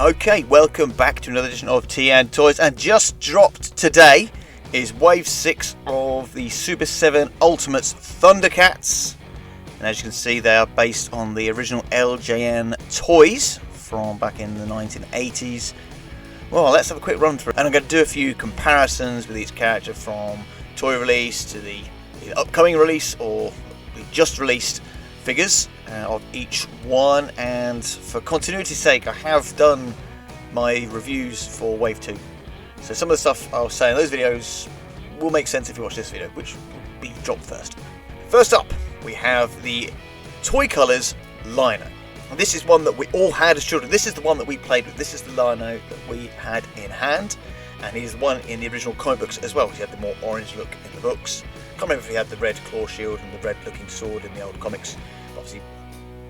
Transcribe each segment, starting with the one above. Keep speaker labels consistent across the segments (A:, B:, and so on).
A: Okay, welcome back to another edition of LJN Toys, and just dropped today is Wave 6 of the Super 7 Ultimates ThunderCats. And as you can see, they are based on the original LJN toys from back in the 1980s. Well, let's have a quick run through, and I'm going to do a few comparisons with each character from toy release to the upcoming release or the just released figures of each one. And for continuity's sake, I have done my reviews for Wave 2, so some of the stuff I'll say in those videos will make sense if you watch this video, which will be dropped first. First up, we have the Toy Colours liner. And this is one that we all had as children. This is the one that we played with. This is the lino that we had in hand, and he's the one in the original comic books as well, because he had the more orange look in the books. Can't remember if he had the red claw shield and the red looking sword in the old comics. Obviously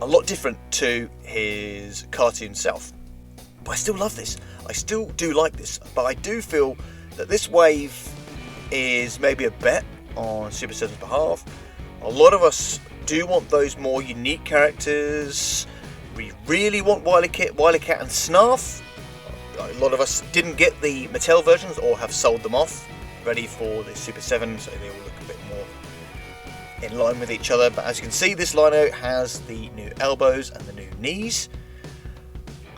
A: a lot different to his cartoon self. But I still love this. I still do like this, but I do feel that this wave is maybe a bet on Super 7's behalf. A lot of us do want those more unique characters. We really want Wily Cat and Snarf. A lot of us didn't get the Mattel versions or have sold them off, ready for the Super 7, so they all look a bit more in line with each other. But as you can see, this lino has the new elbows and the new knees.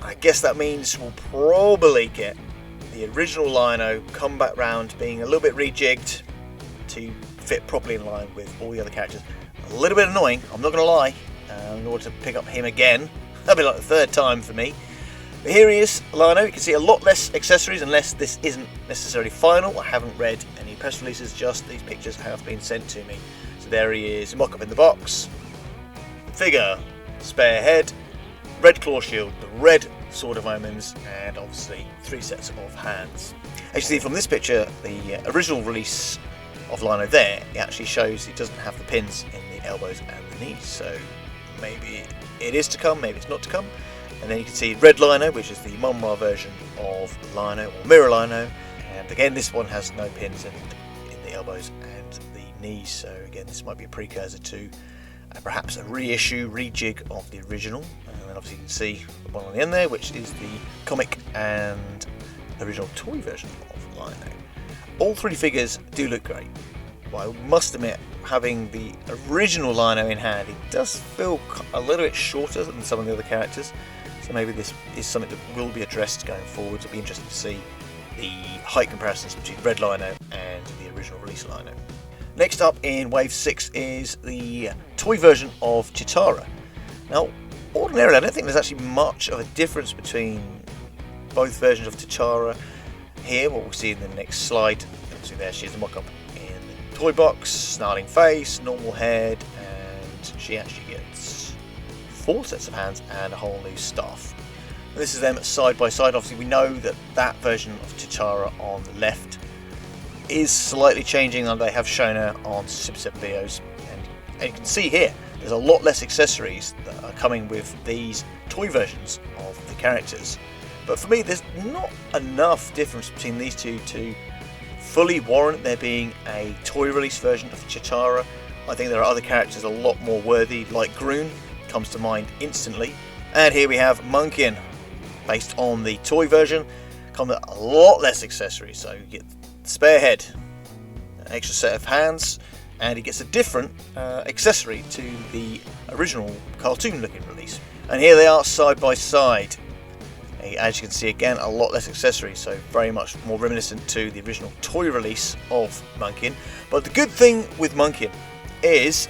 A: I guess that means we'll probably get the original lino come back round, being a little bit rejigged to fit properly in line with all the other characters. A little bit annoying, I'm not going to lie, in order to pick up him again. That'll be like the third time for me. But here he is, lino. You can see a lot less accessories, unless this isn't necessarily final. I haven't read any press releases, just these pictures have been sent to me. So there he is, mock-up in the box. Figure, spare head, red claw shield, the red sword of omens, and obviously 3 sets of hands. As you see from this picture, the original release of lino there, it actually shows it doesn't have the pins in the elbows and the knees, so maybe it is to come, maybe it's not to come. And then you can see Redliner, which is the Mumm-Ra version of lino, or mirror lino, and again this one has no pins in the elbows and the knees, so again this might be a precursor to perhaps a reissue, rejig of the original. And then obviously you can see the one on the end there, which is the comic and original toy version of lino. All 3 figures do look great. Well, I must admit, having the original lino in hand, it does feel a little bit shorter than some of the other characters. So maybe this is something that will be addressed going forward. It'll be interesting to see the height comparisons between Red Lino and the original release lino. Next up in Wave 6 is the toy version of Chatara. Now, ordinarily I don't think there's actually much of a difference between both versions of Chatara. Here, what we'll see in the next slide, obviously there she is, the mock-up in the toy box, snarling face, normal head, and she actually gets 4 sets of hands and a whole new staff. And this is them side by side. Obviously we know that that version of Chatara on the left is slightly changing, and they have shown her on Super 7 videos, and you can see here there's a lot less accessories that are coming with these toy versions of the characters. But for me, there's not enough difference between these two to fully warrant there being a toy release version of Chatara. I think there are other characters a lot more worthy, like Groon comes to mind instantly. And here we have Monken, based on the toy version, come with a lot less accessories. So you get the spare head, an extra set of hands, and he gets a different accessory to the original cartoon looking release. And here they are side by side. As you can see, again, a lot less accessories, so very much more reminiscent to the original toy release of Monken. But the good thing with Monken is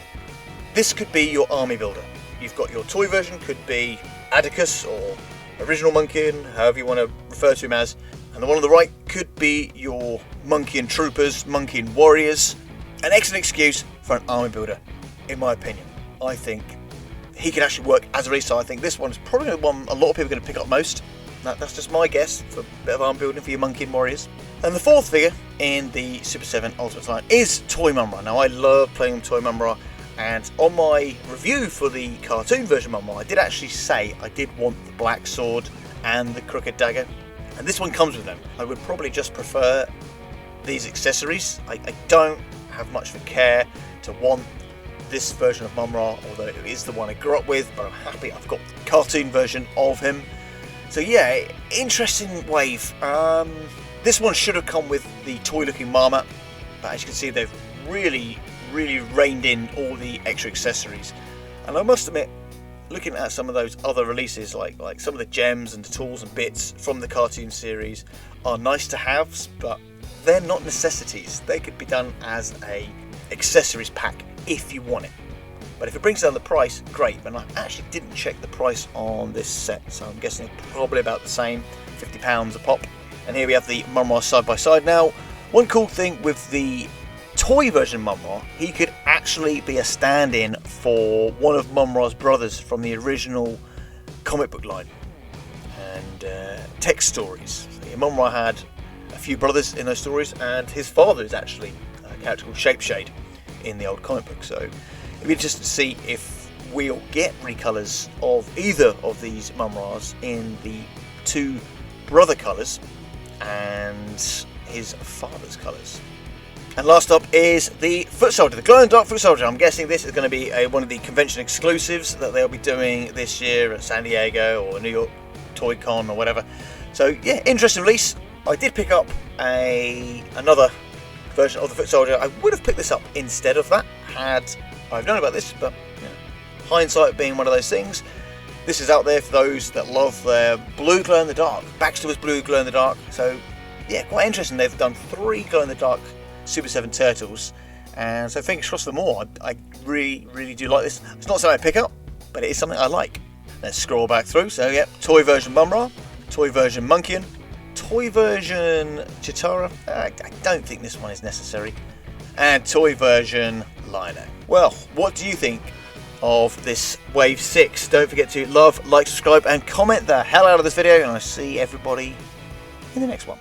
A: this could be your army builder. You've got your toy version, could be Atticus or original Monken, however you want to refer to him as, and the one on the right could be your Monkian troopers, Monkian warriors. An excellent excuse for an army builder, in my opinion. I think he could actually work as a release, so I think this one's probably the one a lot of people are going to pick up most. That's just my guess for a bit of arm building for your Monkian warriors. And the 4th figure in the Super 7 Ultimates line is Toy Mumm-Ra. Now I love playing Toy Mumm-Ra, and on my review for the cartoon version of Mumm-Ra, I did actually say I did want the black sword and the crooked dagger, and this one comes with them. I would probably just prefer these accessories. I don't have much of a care to want this version of Mumm-Ra, although it is the one I grew up with, but I'm happy I've got the cartoon version of him. So yeah, interesting wave. This one should have come with the toy looking Mumm-Ra, but as you can see they've really reined in all the extra accessories. And I must admit, looking at some of those other releases, like some of the gems and the tools and bits from the cartoon series are nice to haves, but they're not necessities. They could be done as a accessories pack if you want it. But if it brings down the price, great. But I actually didn't check the price on this set, so I'm guessing it's probably about the same, £50 a pop. And here we have the Mumm-Ra side by side. Now, one cool thing with the toy version Mumm-Ra, he could actually be a stand-in for one of Mumm-Ra's brothers from the original comic book line and text stories. So, yeah, Mumm-Ra had a few brothers in those stories, and his father is actually a character called Shapeshade in the old comic book. So it'd be interesting to see if we'll get recolours of either of these Mumm-Ras in the two brother colours and his father's colours. And last up is the Foot Soldier, the glow-in-the-dark Foot Soldier. I'm guessing this is going to be one of the convention exclusives that they'll be doing this year at San Diego or New York Toy Con or whatever. So yeah, interesting release. I did pick up another version of the Foot Soldier. I would have picked this up instead of that had I've known about this, but you know, hindsight being one of those things. This is out there for those that love their blue glow-in-the-dark. Baxter was blue glow-in-the-dark, so yeah, quite interesting. They've done 3 glow-in-the-dark Super 7 Turtles, and so fingers crossed for more. I really do like this. It's not something I pick up, but it is something I like. Let's scroll back through. So yeah, toy version Mumm-Ra, toy version Monkian, toy version Chatara. I don't think this one is necessary, and toy version Liner. Well, what do you think of this Wave 6? Don't forget to love, like, subscribe, and comment the hell out of this video, and I'll see everybody in the next one.